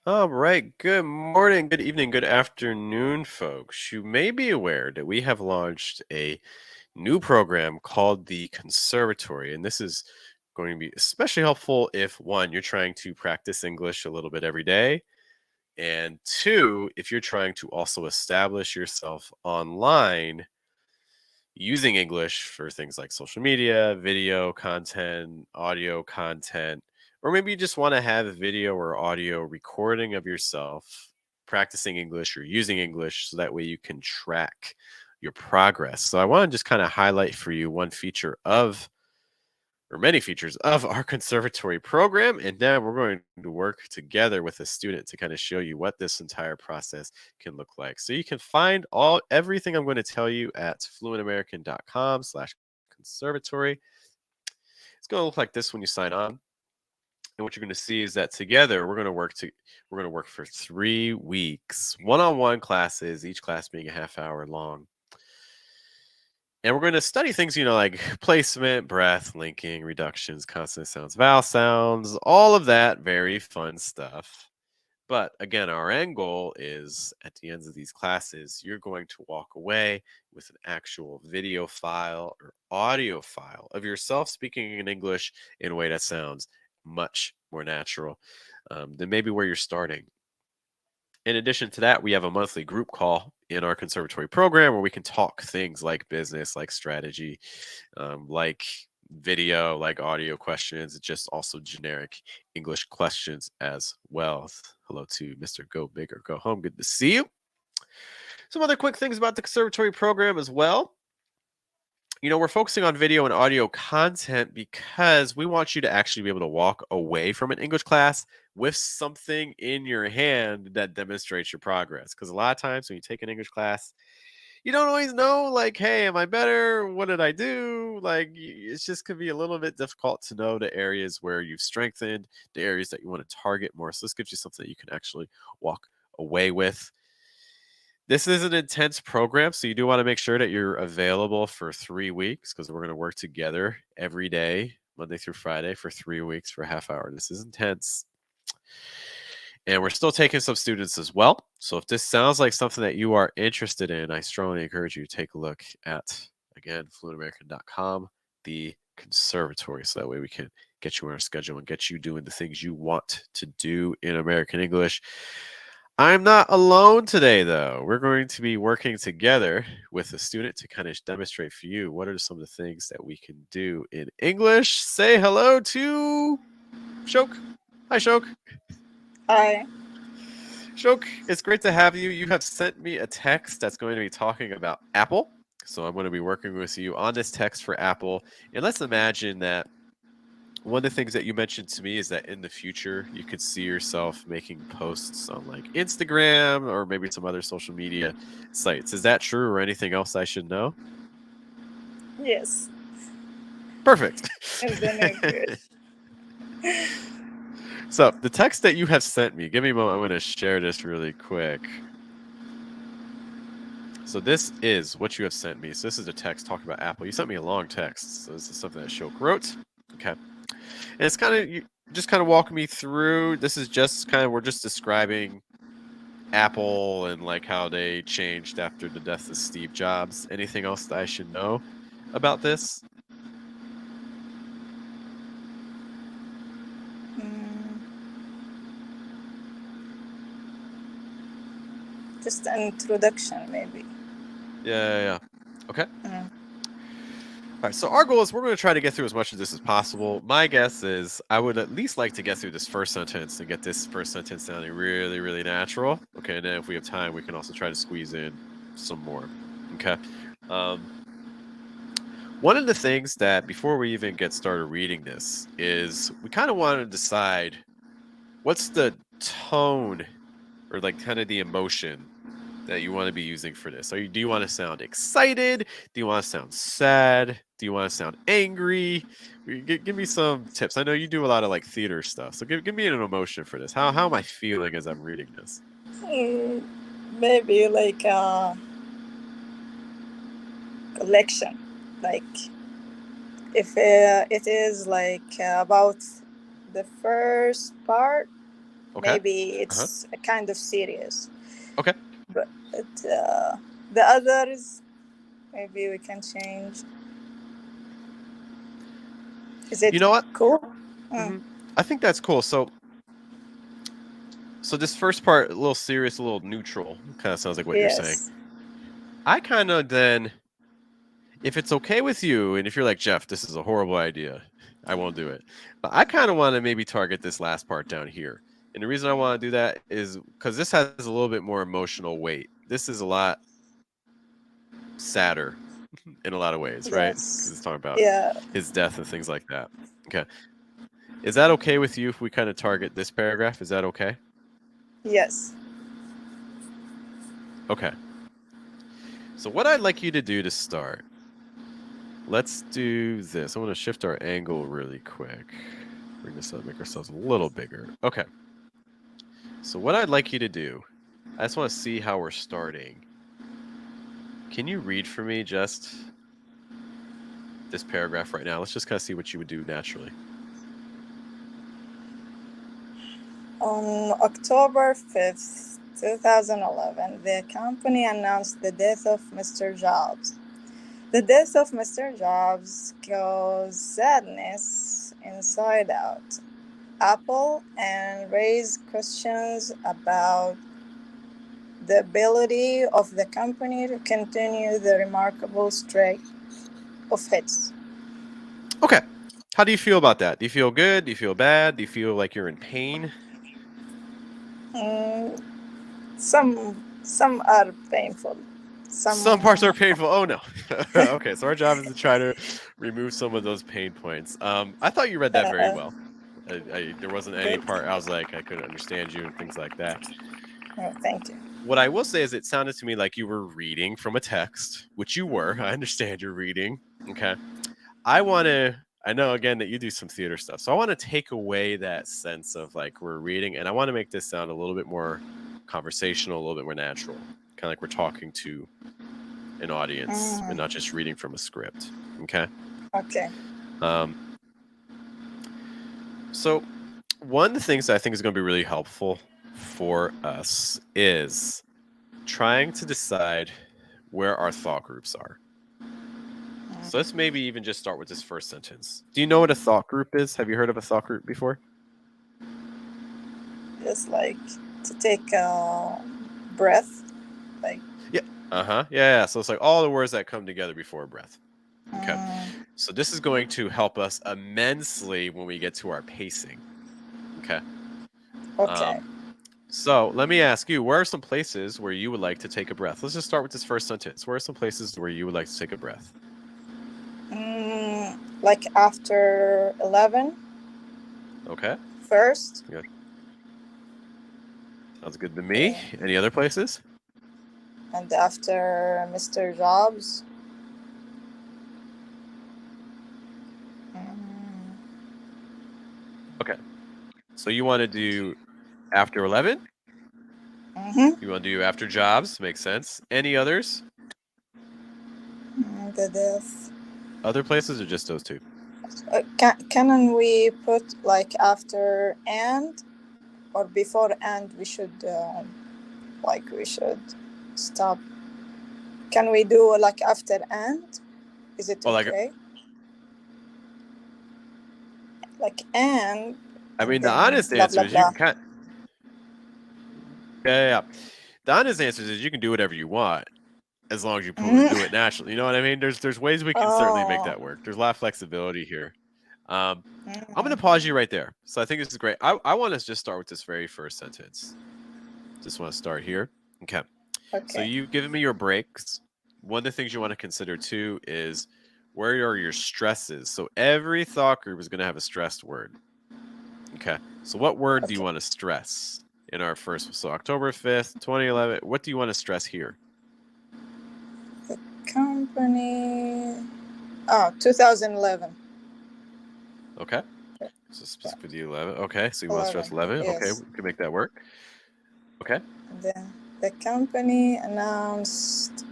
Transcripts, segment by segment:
All right. Good morning, good evening, good afternoon, folks. You may be aware that we have launched a new program called the Conservatory. And this is going to be especially helpful if one, you're trying to practice English a little bit every day. And two, if you're trying to also establish yourself online using English for things like social media, video content, audio content, or maybe you just want to have a video or audio recording of yourself practicing English or using English so that way you can track your progress. So I want to just kind of highlight for you one feature of or many features of our conservatory program. And now we're going to work together with a student to kind of show you what this entire process can look like. So you can find everything I'm going to tell you at fluentamerican.com/conservatory. It's going to look like this when you sign on. And what you're going to see is that together we're going to work for 3 weeks, one-on-one classes, each class being a half hour long. And we're going to study things, like placement, breath, linking, reductions, consonant sounds, vowel sounds, all of that very fun stuff. But again, our end goal is at the ends of these classes, you're going to walk away with an actual video file or audio file of yourself speaking in English in a way that sounds much more natural than maybe where you're starting. In addition to that, we have a monthly group call in our conservatory program where we can talk things like business, like strategy, like video, like audio questions, just also generic English questions as well. Hello to Mr. Go Big or Go Home. Good to see you. Some other quick things about the conservatory program as well. We're focusing on video and audio content because we want you to actually be able to walk away from an English class with something in your hand that demonstrates your progress. Because a lot of times when you take an English class, you don't always know, like, hey, am I better? What did I do? Like, it's just could be a little bit difficult to know the areas where you've strengthened, the areas that you want to target more. So this gives you something that you can actually walk away with. This is an intense program, so you do want to make sure that you're available for 3 weeks because we're going to work together every day, Monday through Friday, for 3 weeks for a half hour. This is intense. And we're still taking some students as well. So if this sounds like something that you are interested in, I strongly encourage you to take a look at, again, fluentamerican.com, the conservatory. So that way we can get you on our schedule and get you doing the things you want to do in American English. I'm not alone today, though. We're going to be working together with a student to kind of demonstrate for you what are some of the things that we can do in English. Say hello to Shok. Hi, Shok. Hi. Shok, it's great to have you. You have sent me a text that's going to be talking about Apple. So I'm going to be working with you on this text for Apple. And let's imagine that one of the things that you mentioned to me is that in the future you could see yourself making posts on like Instagram or maybe some other social media sites. Is that true or anything else I should know? Yes, Perfect. it's been good. So the text that you have sent me, give me a moment. I'm going to share this really quick. So this is what you have sent me. So this is a text talking about Apple. You sent me a long text. So this is something that Shok wrote. Okay. And it's kind of, you just kind of walking me through. This is just kind of, we're just describing Apple and like how they changed after the death of Steve Jobs. Anything else that I should know about this? Mm, just an introduction, maybe. Yeah. Okay. Mm. All right. So our goal is we're going to try to get through as much of this as possible. My guess is I would at least like to get through this first sentence and get this first sentence sounding really, really natural. Okay. And then if we have time, we can also try to squeeze in some more. Okay. Um, One of the things that before we even get started reading this is we kind of want to decide what's the tone or like kind of the emotion that you want to be using for this. Do you want to sound excited? Do you want to sound sad? Do you want to sound angry? Give me some tips. I know you do a lot of like theater stuff, so give me an emotion for this. How am I feeling as I'm reading this? Mm, maybe like a collection. Like if it is like about the first part, Okay. Maybe it's a kind of serious. Okay. But the others, maybe we can change. Is it You know what? cool? I think that's cool. So this first part, a little serious, a little neutral, kind of sounds like what you're saying. Yes. I kind of then, if it's okay with you, and if you're like, Jeff, this is a horrible idea, I won't do it. But I kind of want to maybe target this last part down here. And the reason I want to do that is because this has a little bit more emotional weight. This is a lot sadder in a lot of ways, right? Because it's talking about his death and things like that. Okay. Is that okay with you if we kind of target this paragraph? Is that okay? Yes. Okay. So what I'd like you to do to start, let's do this. I want to shift our angle really quick. Bring this up, make ourselves a little bigger. Okay. So what I'd like you to do, I just want to see how we're starting. Can you read for me just this paragraph right now? Let's just kind of see what you would do naturally. On October 5th, 2011, the company announced the death of Mr. Jobs. The death of Mr. Jobs caused sadness inside out Apple and raised questions about the ability of the company to continue the remarkable streak of hits. Okay. How do you feel about that? Do you feel good? Do you feel bad? Do you feel like you're in pain? Some are painful. Some parts are painful. Oh no. Okay, so our job is to try to remove some of those pain points. I thought you read that very well. There wasn't any part I was like I couldn't understand you and things like that. Thank you. What I will say is it sounded to me like you were reading from a text, which you were. I understand you're reading. Okay. I know again that you do some theater stuff. So I want to take away that sense of like we're reading, and I want to make this sound a little bit more conversational, a little bit more natural. Kind of like we're talking to an audience and not just reading from a script. Okay. Okay. So one of the things that I think is going to be really helpful for us is trying to decide where our thought groups are. So let's maybe even just start with this first sentence. Do you know what a thought group is? Have you heard of a thought group before? Just like to take a breath. Like Yeah. So it's like all the words that come together before a breath. Okay. So this is going to help us immensely when we get to our pacing. Okay. Okay. So let me ask you, where are some places where you would like to take a breath? Let's just start with this first sentence. Where are some places where you would like to take a breath? Like after 11. Okay. First. Good. Sounds good to me. Yeah. Any other places? And after Mr. Jobs. Okay. So you want to do after 11? You want to do after Jobs? Makes sense. Any others? The death. Other places or just those two? Can we put like after and or before and we should stop? Can we do like after and? Is it okay? Like and. I mean, the honest answer is you can kind. Yeah. The honest answer is you can do whatever you want as long as you do it naturally. You know what I mean? There's ways we can certainly make that work. There's a lot of flexibility here. I'm going to pause you right there. So I think this is great. I want to just start with this very first sentence. Just want to start here. Okay. So you've given me your breaks. One of the things you want to consider too is where are your stresses? So every thought group is going to have a stressed word. Okay. So what word do you want to stress in our first? So October 5th, 2011. What do you want to stress here? The company. 2011. Okay. So specifically the 11. Okay. So you want to stress 11. Yes. Okay. We can make that work. Okay. The company announced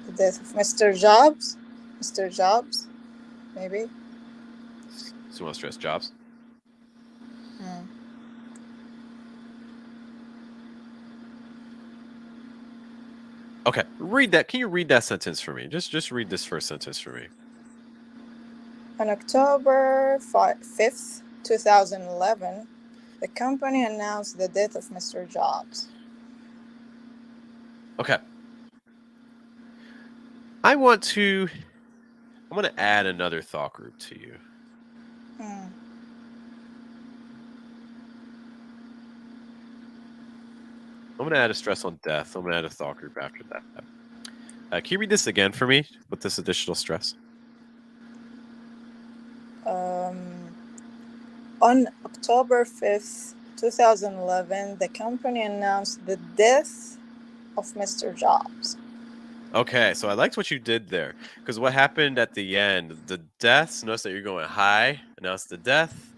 the death of Mr. Jobs. Mr. Jobs, maybe. So you want to stress Jobs? Okay, read that. Can you read that sentence for me? Just read this first sentence for me. On October 5th, 2011, the company announced the death of Mr. Jobs. Okay. I'm going to add another thought group to you. Hmm. I'm going to add a stress on death. I'm going to add a thought group after that. Can you read this again for me with this additional stress? On October 5th, 2011, the company announced the death of Mr. Jobs. Okay, so I liked what you did there, because what happened at the end, the deaths, notice that you're going high, announce the death,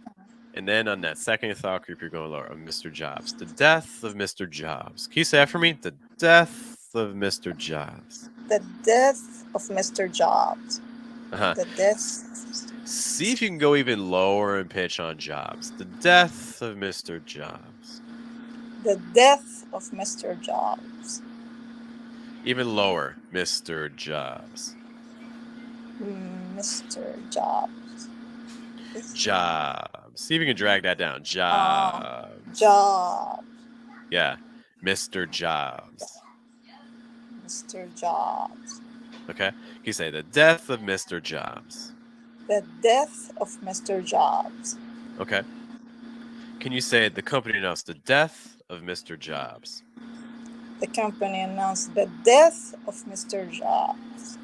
and then on that second thought group, you're going lower, of Mr. Jobs. The death of Mr. Jobs. Can you say that for me? The death of Mr. Jobs. The death of Mr. Jobs. Uh-huh. The death of Mr. See if you can go even lower in pitch on Jobs. The death of Mr. Jobs. The death of Mr. Jobs. Even lower, Mr. Jobs. Mr. Jobs. Jobs. See if you can drag that down. Jobs. Jobs. Yeah, Mr. Jobs. Mr. Jobs. Okay. Can you say the death of Mr. Jobs? The death of Mr. Jobs. Okay. Can you say the company announced the death of Mr. Jobs? The company announced the death of Mr. Jobs.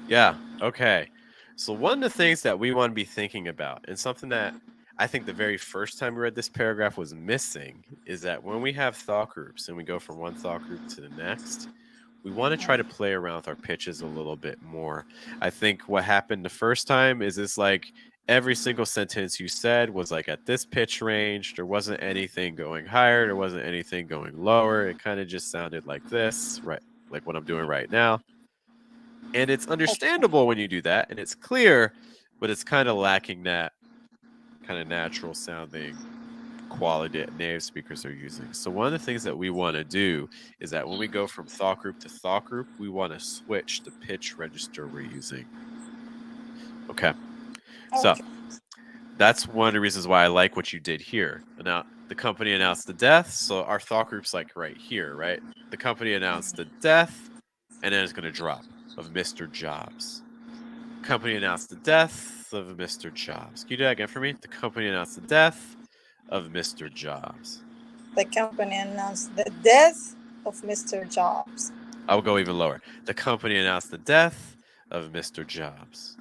Yeah. Okay. So one of the things that we want to be thinking about, and something that I think the very first time we read this paragraph was missing, is that when we have thought groups and we go from one thought group to the next, we want to try to play around with our pitches a little bit more. I think what happened the first time is it's like every single sentence you said was like at this pitch range. There wasn't anything going higher. There wasn't anything going lower. It kind of just sounded like this, right? Like what I'm doing right now. And it's understandable when you do that, and it's clear, but it's kind of lacking that kind of natural sounding quality that native speakers are using. So one of the things that we want to do is that when we go from thought group to thought group, we want to switch the pitch register we're using. Okay. So that's one of the reasons why I like what you did here. Now, the company announced the death, so our thought group's like right here, right? The company announced the death, and then it's going to drop, of Mr. Jobs. Company announced the death of Mr. Jobs. Can you do that again for me? The company announced the death of Mr. Jobs. The company announced the death of Mr. Jobs. I'll go even lower. The company announced the death of Mr. Jobs.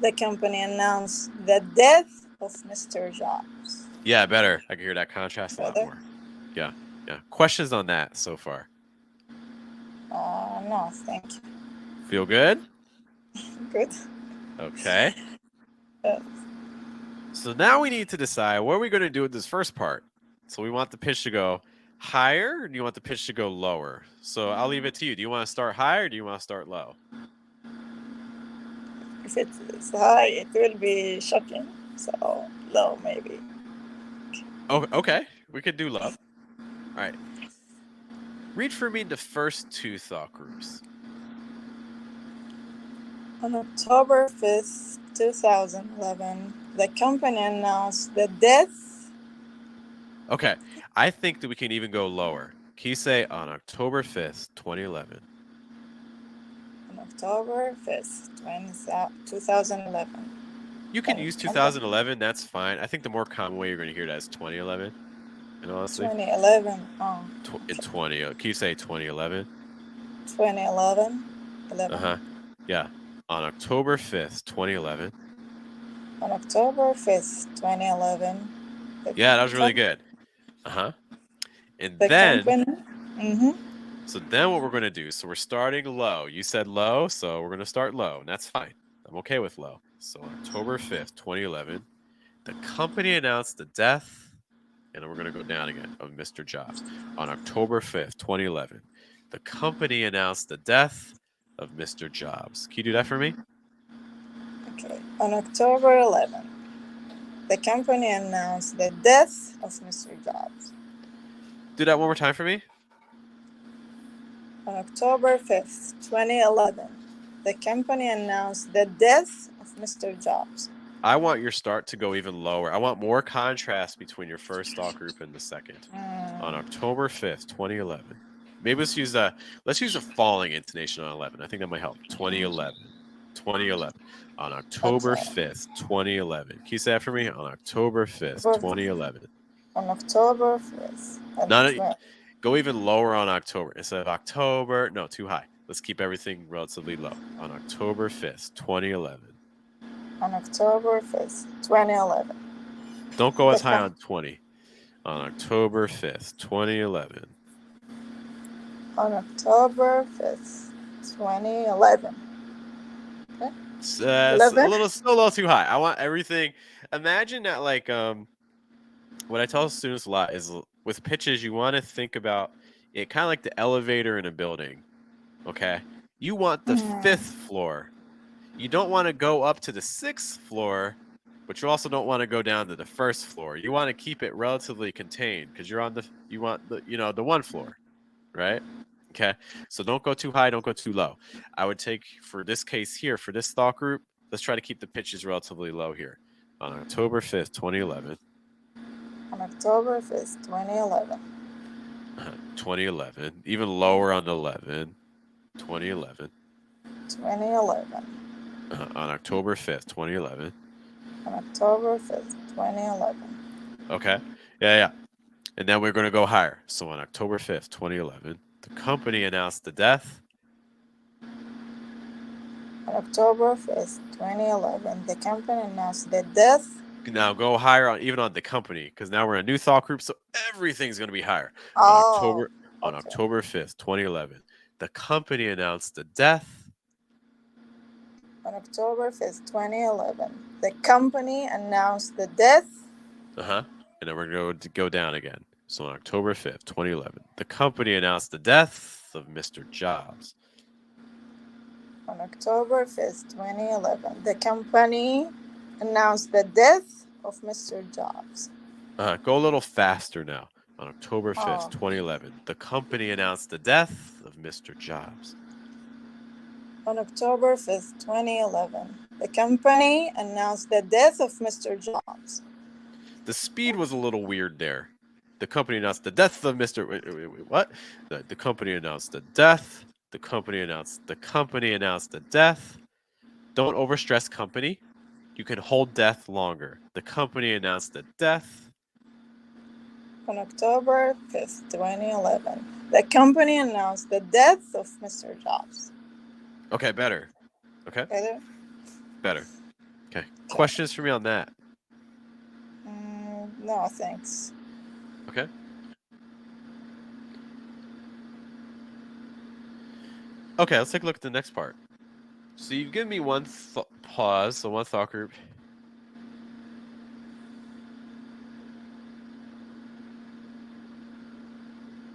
The company announced the death of Mr. Jobs. Yeah, better. I can hear that contrast a lot more. Yeah. Questions on that so far? No, thank you. Feel good? Good. Okay. Yes. So now we need to decide what are we going to do with this first part. So we want the pitch to go higher, or do you want the pitch to go lower? So I'll leave it to you. Do you want to start high, or do you want to start low? If it's high, it will be shocking. So low, maybe. Oh, okay. We could do low. All right. Read for me the first two thought groups. On October 5th, 2011, the company announced the death. Okay. I think that we can even go lower. Can you say on October 5th, 2011? On October 5th, 2011. You can use 2011. That's fine. I think the more common way you're going to hear that is 2011. And honestly, 2011. Oh. In 20. Can you say 2011? 2011. 11. Yeah. On October 5th, 2011. On October 5th, 2011. Yeah, that was really good. And the then, company. So then what we're going to do, so we're starting low. You said low, so we're going to start low, and that's fine. I'm okay with low. So October 5th, 2011, the company announced the death, and then we're going to go down again, of Mr. Jobs. On October 5th, 2011, the company announced the death of Mr. Jobs. Can you do that for me? Okay. On October 11th, the company announced the death of Mr. Jobs. Do that one more time for me. On October 5th, 2011, the company announced the death of Mr. Jobs. I want your start to go even lower. I want more contrast between your first thought group and the second. On October 5th, 2011. Maybe let's use a falling intonation on 11. I think that might help. 2011. 2011. On October 5th, 2011. Can you say that for me? On October 5th, 2011. On October 5th. Go even lower on October. Instead of October, no, too high. Let's keep everything relatively low. On October 5th, 2011. On October 5th, 2011. Don't go as high on 20. On October 5th, 2011. On October 5th, 2011. Okay. It's a little too high. I want everything. Imagine that, like, what I tell students a lot is with pitches, you want to think about it kind of like the elevator in a building. Okay. You want the 5th floor. You don't want to go up to the 6th floor, but you also don't want to go down to the 1st floor. You want to keep it relatively contained because you want the 1 floor, right? Okay. So don't go too high, don't go too low. I would take, for this case here, for this thought group, let's try to keep the pitches relatively low here. On October 5th, 2011. On October 5th, 2011. 2011. Even lower on 11. 2011. 2011. On October 5th, 2011. On October 5th, 2011. Okay. Yeah. And then we're going to go higher. So on October 5th, 2011, the company announced the death. On October 5th, 2011, the company announced the death. Now go higher even on the company, because now we're in a new thought group, so everything's going to be higher. On October 5th, 2011, the company announced the death. On October 5th, 2011, the company announced the death. And then we're going to go down again. So on October 5th, 2011, the company announced the death of Mr. Jobs. On October 5th, 2011, the company announced the death of Mr. Jobs. Go a little faster now. On October 5th, 2011, the company announced the death of Mr. Jobs. On October 5th, 2011, the company announced the death of Mr. Jobs. The speed was a little weird there. The company announced the death of Mr. Wait, what? The company announced the death. The company announced the death. Don't overstress company. You can hold death longer. The company announced the death. On October 5th, 2011, the company announced the death of Mr. Jobs. Okay, better. Okay. Better. Okay. Questions for me on that? No, thanks. Okay. Okay, let's take a look at the next part. So you've given me one pause, so one thought group.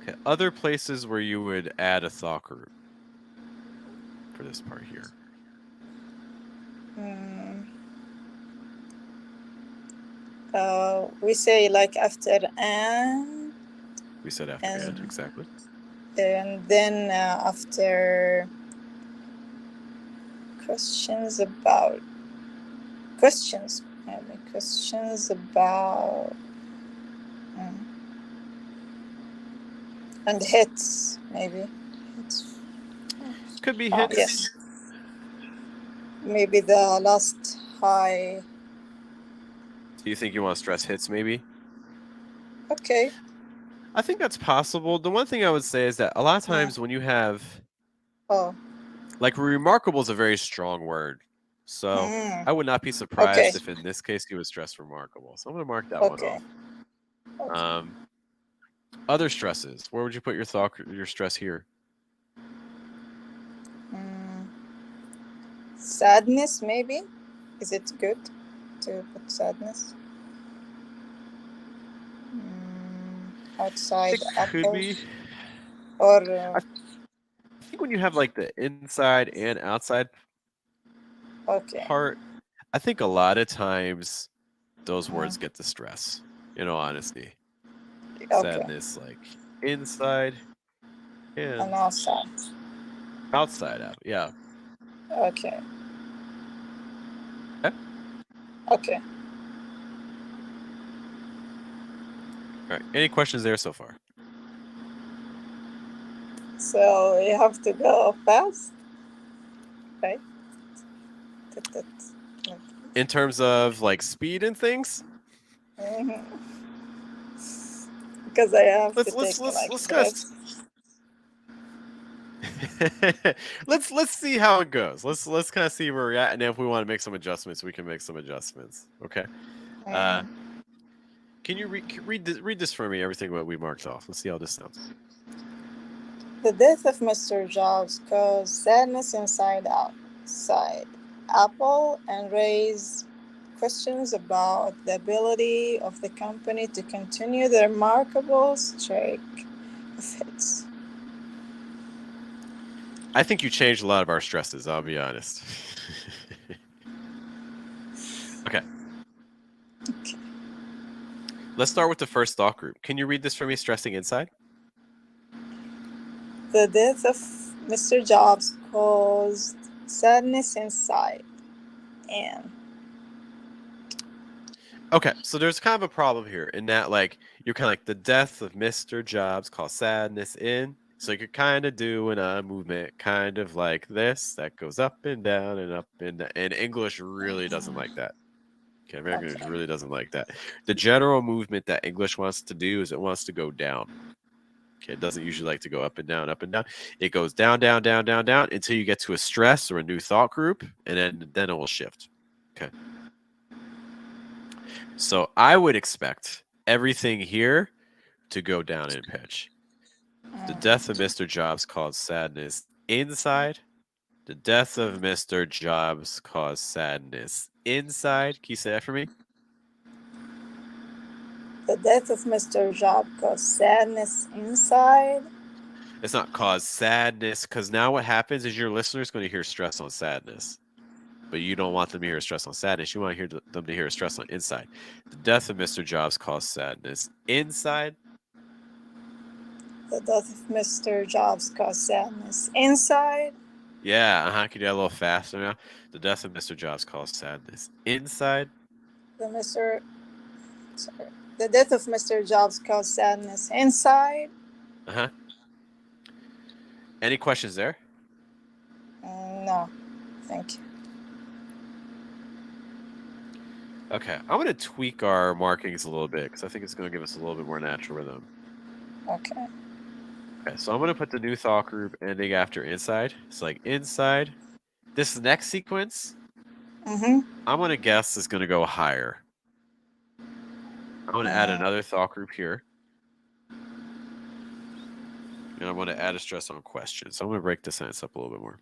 Okay, other places where you would add a thought group for this part here. We say like after and. We said after and, exactly. And then after questions about and hits, maybe. Could be hits. Yes. Maybe the last high. Do you think you want to stress hits, maybe? Okay. I think that's possible. The one thing I would say is that a lot of times when you have... like, remarkable is a very strong word. So I would not be surprised if in this case you would stress remarkable. So I'm going to mark that one off. Other stresses. Where would you put your stress here? Sadness, maybe? Is it good to put sadness? Outside it could be. Or I think when you have like the inside and outside part, I think a lot of times those words get the stress, in all honesty. Sadness, like inside, And outside. Outside apple. Yeah. Okay. Okay. Okay. All right. Any questions there so far? So you have to go fast, right? In terms of like speed and things? Mm-hmm. Because I have to take like Let's kind breaths. let's see how it goes. Let's kind of see where we're at, and if we want to make some adjustments, we can make some adjustments. Okay. Can you read this for me? Everything what we marked off. Let's see how this sounds. The death of Mr. Jobs caused sadness inside outside Apple and raised questions about the ability of the company to continue the remarkable streak of hits. I think you changed a lot of our stresses, I'll be honest. Okay. Let's start with the first thought group. Can you read this for me, stressing inside? The death of Mr. Jobs caused sadness inside and okay, so there's kind of a problem here in that, like, you're kind of like the death of Mr. Jobs caused sadness in. So you're kind of doing a movement kind of like this that goes up and down and up and down. And English really doesn't like that. Okay, American English really doesn't like that. The general movement that English wants to do is it wants to go down. Okay, it doesn't usually like to go up and down, up and down. It goes down, down, down, down, down until you get to a stress or a new thought group, and then it will shift. Okay. So I would expect everything here to go down in pitch. The death of Mr. Jobs caused sadness inside. The death of Mr. Jobs caused sadness inside. Can you say that for me? the death of Mr. Jobs caused sadness inside. It's not cause sadness, because now what happens is your listener is going to hear stress on sadness. But you don't want them to hear stress on sadness. You want to hear them to hear stress on inside. The death of Mr. Jobs caused sadness inside. The death of Mr. Jobs caused sadness inside. Yeah, can you do that a little faster now? The death of Mr. Jobs caused sadness inside. The death of Mr. Jobs caused sadness inside. Any questions there? No, thank you. Okay, I'm going to tweak our markings a little bit because I think it's going to give us a little bit more natural rhythm. Okay. Okay, so I'm going to put the new thought group ending after inside. It's like inside. This next sequence, I'm going to guess is going to go higher. I'm going to add another thought group here. And I'm going to add a stress on question. So I'm going to break the sentence up a little bit more.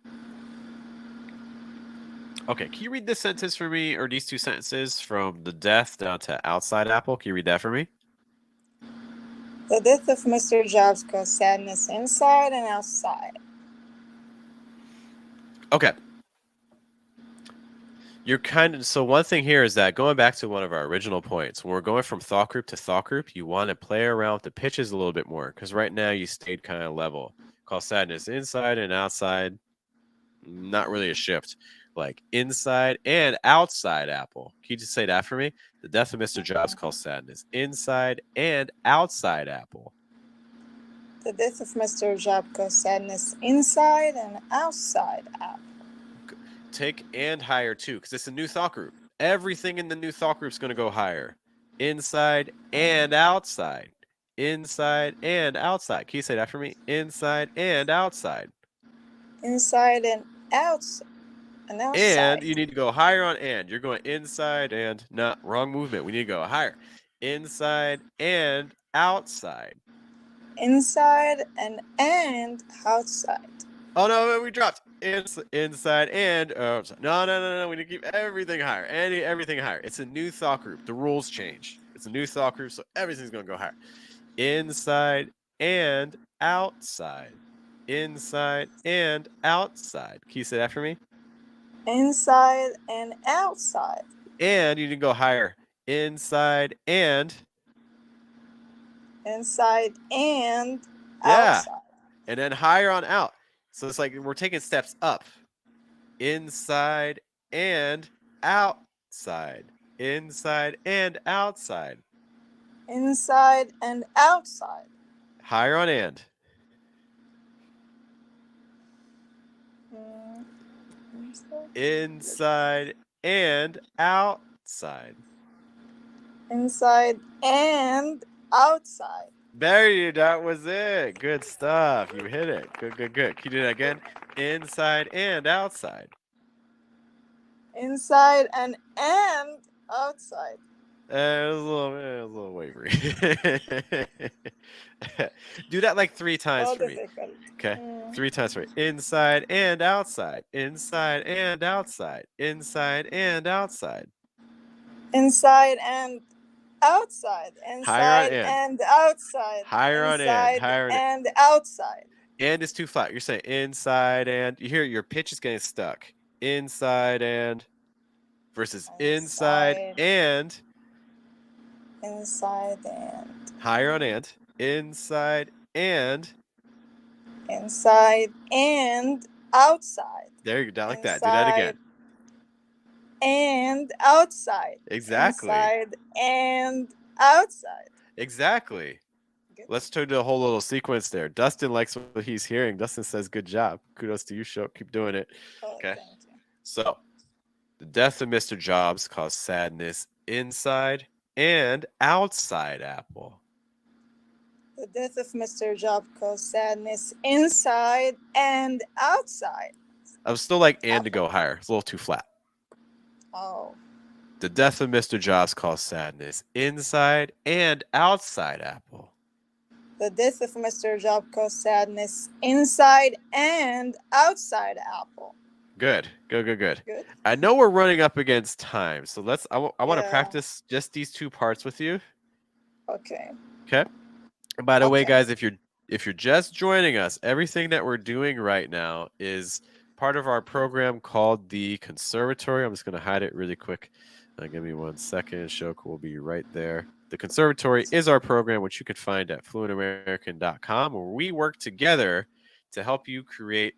Okay, can you read this sentence for me, or these two sentences from the death down to outside apple? Can you read that for me? The death of Mr. Jobs caused sadness inside and outside. Okay. You're so one thing here is that going back to one of our original points, when we're going from thought group to thought group, you want to play around with the pitches a little bit more, because right now you stayed kind of level. Call sadness inside and outside, not really a shift. Like inside and outside apple. Can you just say that for me? The death of Mr. Jobs caused sadness inside and outside apple. The death of Mr. Jobs caused sadness inside and outside apple. Take and higher too, because it's a new thought group. Everything in the new thought group is going to go higher. Inside and outside. Inside and outside. Can you say that for me? Inside and outside. Inside and outside. And you need to go higher on and. You're going inside and not wrong movement. We need to go higher. Inside and outside. Inside and outside. Oh no, we dropped inside and outside. No. We need to keep everything higher. Everything higher. It's a new thought group. The rules change. It's a new thought group, so everything's going to go higher. Inside and outside. Inside and outside. Can you say that for me? Inside and outside. And you need to go higher. Inside and outside. and then higher on out. So it's like we're taking steps up, inside and outside, inside and outside, Inside and outside. higher on and, Mm, inside and outside. Inside and outside. There you, that was it. Good stuff. You hit it. Good, good, good. Can you do that again? Inside and outside. Inside and outside. It was a little wavery. Do that like 3 times So for me. difficult. Okay. 3 times for me. Inside and outside. Inside and outside. Inside and outside. Inside and outside. Higher on Inside and. and outside. Higher on and. Inside Higher on and. and outside. And is too flat. You're saying inside and. You hear your pitch is getting stuck. Inside and versus inside and. Inside and. Higher on and. Inside and. Inside and outside. There you go. I like that. Do that again. And outside. Exactly. Inside and outside. Exactly. Good. Let's turn to a whole little sequence there. Dustin likes what he's hearing. Dustin says, good job. Kudos to you, Show. Keep doing it. Okay. Thank you. So, the death of Mr. Jobs caused sadness inside and outside Apple. The death of Mr. Jobs caused sadness inside and outside. I would still like and to go higher. It's a little too flat. Oh. The death of Mr. Jobs caused sadness inside and outside Apple. The death of Mr. Jobs caused sadness inside and outside Apple. Good. Good. Good. I know we're running up against time, so I want to Yeah. practice just these 2 parts with you. Okay. Okay. And by the way, Okay. guys, if you're just joining us, everything that we're doing right now is part of our program called the Conservatory. I'm just going to hide it really quick. Give me 1 second. Shoko will be right there. The Conservatory is our program, which you can find at fluentamerican.com, where we work together to help you create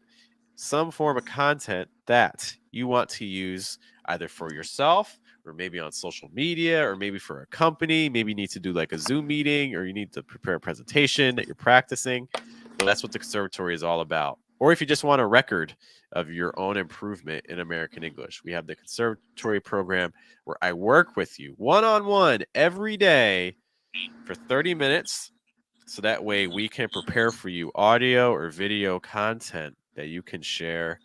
some form of content that you want to use either for yourself or maybe on social media or maybe for a company. Maybe you need to do like a Zoom meeting or you need to prepare a presentation that you're practicing. Well, that's what the Conservatory is all about. Or if you just want a record of your own improvement in American English, we have the Conservatory program where I work with you one-on-one every day for 30 minutes. So that way we can prepare for you audio or video content that you can share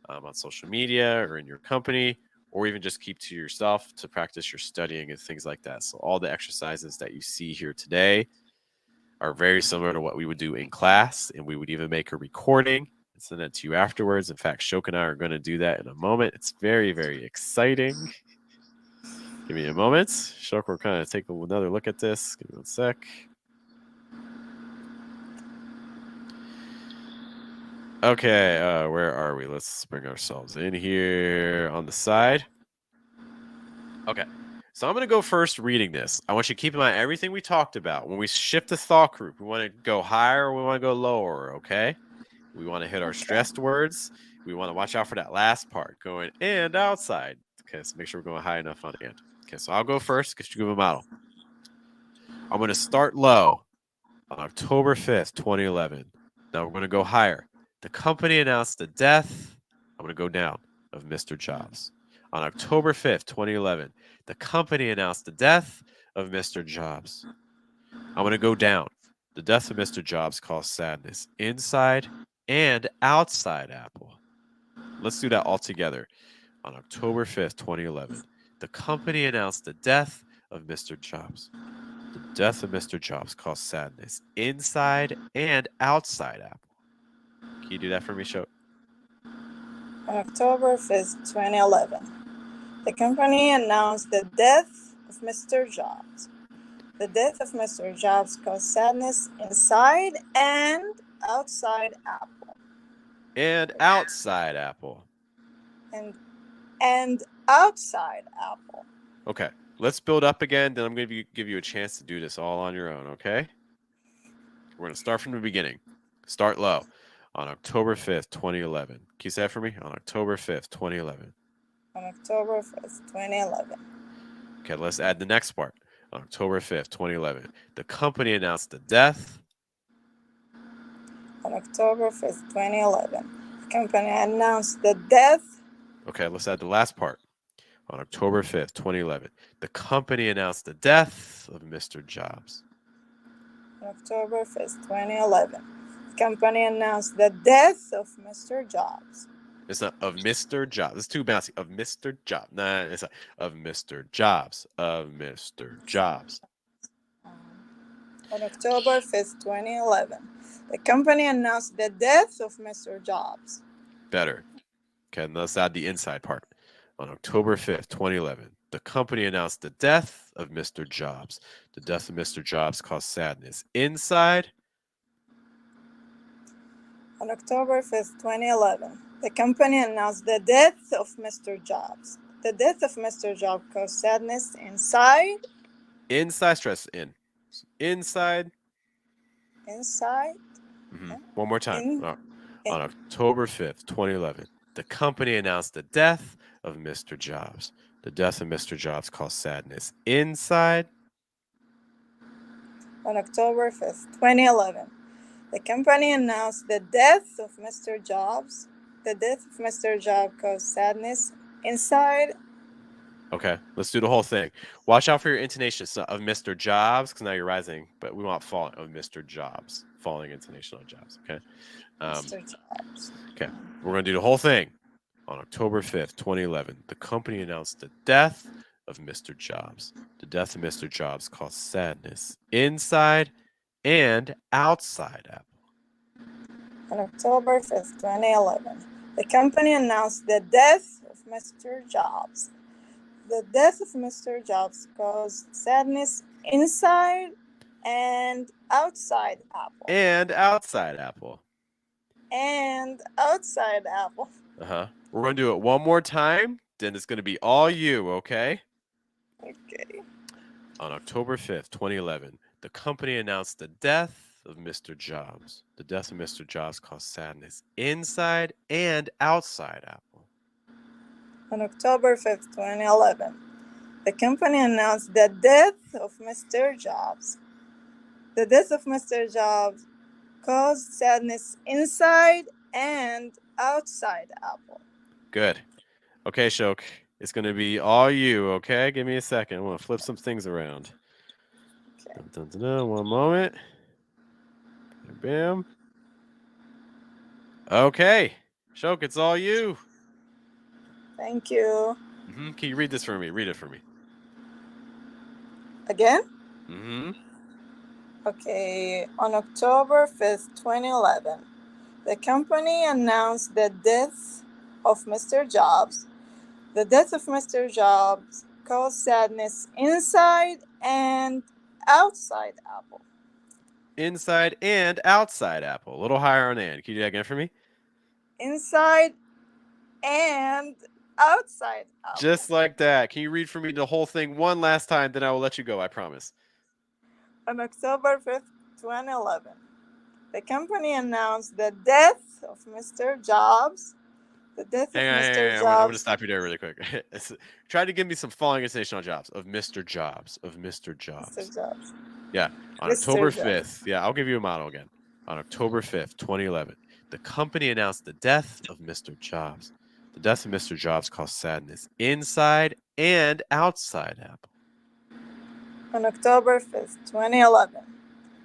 on social media or in your company, or even just keep to yourself to practice your studying and things like that. So all the exercises that you see here today are very similar to what we would do in class, and we would even make a recording and send it to you afterwards. In fact, Shok and I are going to do that in a moment. It's very, very exciting. Give me a moment. Shok, we're kind of take another look at this. Give me 1 sec. Okay, where are we? Let's bring ourselves in here on the side. Okay, so I'm going to go first reading this. I want you to keep in mind everything we talked about. When we shift the thought group, we want to go higher or we want to go lower, okay? We want to hit our stressed words. We want to watch out for that last part, going and outside. Okay, so make sure we're going high enough on and. Okay, so I'll go first because you give a model. I'm going to start low on October 5th, 2011. Now we're going to go higher. The company announced the death, I'm going to go down, of Mr. Jobs. On October 5th, 2011, the company announced the death of Mr. Jobs. I'm going to go down. The death of Mr. Jobs caused sadness inside and outside Apple. Let's do that all together. On October 5th, 2011, the company announced the death of Mr. Jobs. The death of Mr. Jobs caused sadness inside and outside Apple. Can you do that for me, Show? On October 5th, 2011, the company announced the death of Mr. Jobs. The death of Mr. Jobs caused sadness inside and outside Apple. And outside Apple. And outside Apple. Okay, let's build up again. Then I'm going to give you a chance to do this all on your own, okay? We're going to start from the beginning. Start low. On October 5th, 2011. Can you say that for me? On October 5th, 2011. On October 5th, 2011. Okay, let's add the next part. On October 5th, 2011. The company announced the death. On October 5th, 2011. The company announced the death. Okay, let's add the last part. On October 5th, 2011. The company announced the death of Mr. Jobs. On October 5th, 2011. The company announced the death of Mr. Jobs. It's not of Mr. Jobs. It's too bouncy. Of Mr. Jobs. Nah, it's not of Mr. Jobs. Of Mr. Jobs. On October 5th, 2011, the company announced the death of Mr. Jobs. Better. Okay, and let's add the inside part. On October 5th, 2011, the company announced the death of Mr. Jobs. The death of Mr. Jobs caused sadness. Inside. On October 5th, 2011, the company announced the death of Mr. Jobs. The death of Mr. Jobs caused sadness inside. Inside, stress in. Inside. Inside. One more time. On October 5th, 2011, the company announced the death of Mr. Jobs. The death of Mr. Jobs caused sadness. Inside. On October 5th, 2011, the company announced the death of Mr. Jobs. The death of Mr. Jobs caused sadness inside. Okay, let's do the whole thing. Watch out for your intonation of Mr. Jobs, because now you're rising, but we want falling of Mr. Jobs. Falling intonation on Jobs, okay? Mr. Jobs. Okay, we're going to do the whole thing. On October 5th, 2011, the company announced the death of Mr. Jobs. The death of Mr. Jobs caused sadness inside and outside Apple. On October 5th, 2011, the company announced the death of Mr. Jobs. The death of Mr. Jobs caused sadness inside and outside Apple. And outside Apple. And outside Apple. We're going to do it one more time. Then it's going to be all you, okay? Okay. On October 5th, 2011, the company announced the death of Mr. Jobs. The death of Mr. Jobs caused sadness inside and outside Apple. On October 5th, 2011, the company announced the death of Mr. Jobs. The death of Mr. Jobs caused sadness inside and outside Apple. Good. Okay, Shok. It's going to be all you, okay? Give me a second. I want to flip some things around. Okay. Dun, dun, dun, dun. One moment. Bam. Okay. Shok, it's all you. Thank you. Can you read this for me? Read it for me. Again? Mm-hmm. Okay. On October 5th, 2011, the company announced the death of Mr. Jobs. The death of Mr. Jobs caused sadness inside and outside Apple. Inside and outside Apple. A little higher on and. Can you do that again for me? Inside and outside Apple. Just like that. Can you read for me the whole thing one last time? Then I will let you go. I promise. On October 5th, 2011, the company announced the death of Mr. Jobs. The death of Mr. Jobs. I'm going to stop you there really quick. Try to give me some falling intonation on Jobs. Of Mr. Jobs. Of Mr. Jobs. Mr. Jobs. Yeah. On October 5th. Yeah, I'll give you a model again. On October 5th, 2011, the company announced the death of Mr. Jobs. The death of Mr. Jobs caused sadness inside and outside Apple. On October 5th, 2011,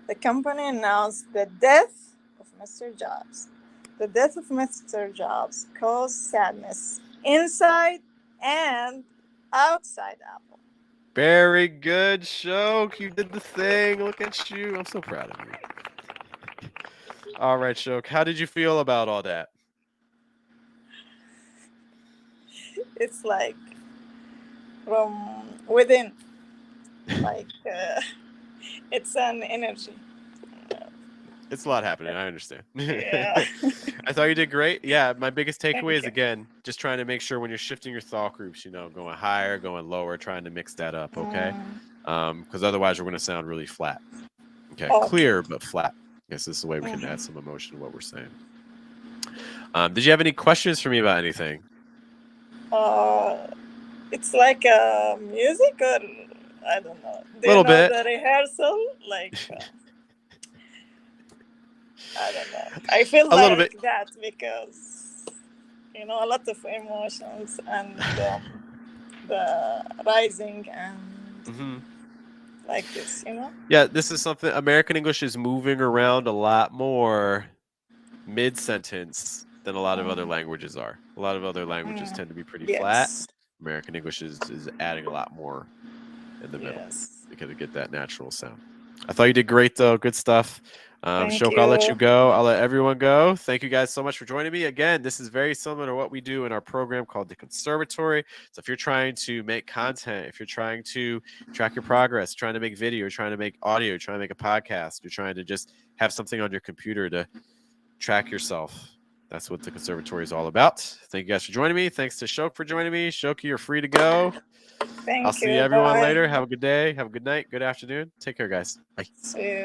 the company announced the death of Mr. Jobs. The death of Mr. Jobs caused sadness inside and outside Apple. Very good, Shok. You did the thing. Look at you. I'm so proud of you. All right, Shok. How did you feel about all that? It's like from within. Like it's an energy. It's a lot happening. I understand. Yeah. I thought you did great. Yeah, my biggest takeaway is, again, just trying to make sure when you're shifting your thought groups, going higher, going lower, trying to mix that up, okay? Because otherwise we're going to sound really flat. Okay, clear but flat. Guess this is the way we can add Mhm. some emotion to what we're saying. Did you have any questions for me about anything? It's like music, or I don't know. Do you Little know bit. the rehearsal? Like, I don't know. I feel A little like bit. that because, a lot of emotions and the rising and Hmm. like this. Yeah, this is something American English is moving around a lot more mid-sentence than a lot of other Mm, languages are. A lot of other languages mm, tend to be pretty flat. yes, American English is adding a lot more in the middle yes. because to get that natural sound. I thought you did great though. Good stuff. Thank Shok, I'll let you you. go. I'll let everyone go. Thank you guys so much for joining me. Again, this is very similar to what we do in our program called the Conservatory. So if you're trying to make content, if you're trying to track your progress, trying to make video, trying to make audio, trying to make a podcast, you're trying to just have something on your computer to track yourself. That's what the Conservatory is all about. Thank you guys for joining me. Thanks to Shok for joining me. Shok, you're free to go. I'll Thank see you. everyone Bye. later. Have a good day. Have a good night. Good afternoon. Take care, guys. Bye. See you.